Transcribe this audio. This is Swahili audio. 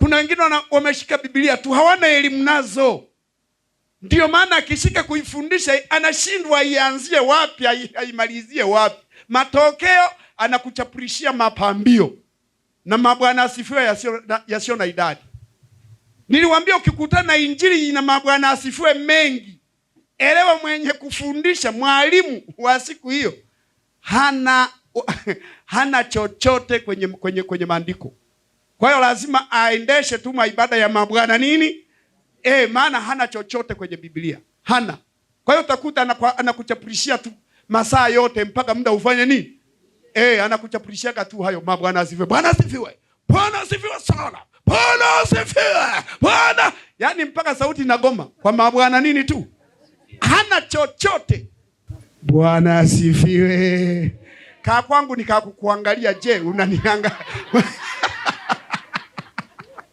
Kuna wengine wameshika Biblia tu, hawana elimu nazo. Ndio maana akishika kuifundisha anashindwa ianzie wapi, aimalizie wapi. Matokeo anakuchapurishia mapambio na mabwana asifiwe yasio na idadi. Niliwaambia ukikutana na injili ina mabwana asifiwe mengi, elewa mwenye kufundisha, mwalimu wa siku hiyo hana chochote kwenye maandiko. Kwa hiyo lazima aendeshe tu maibada ya mabwana nini? Maana hana chochote kwenye Biblia. Hana. Kwa hiyo utakuta anakuchapurishia tu masaa yote mpaka muda ufanye nini? Anakuchapurishia tu hayo mabwana asifiwe. Bwana asifiwe. Bwana asifiwe sana. Bwana asifiwe. Bwana. Yaani mpaka sauti inagoma kwa mabwana nini tu. Hana chochote. Bwana asifiwe. Kaa kwangu nikakuangalia, je, unaniangalia?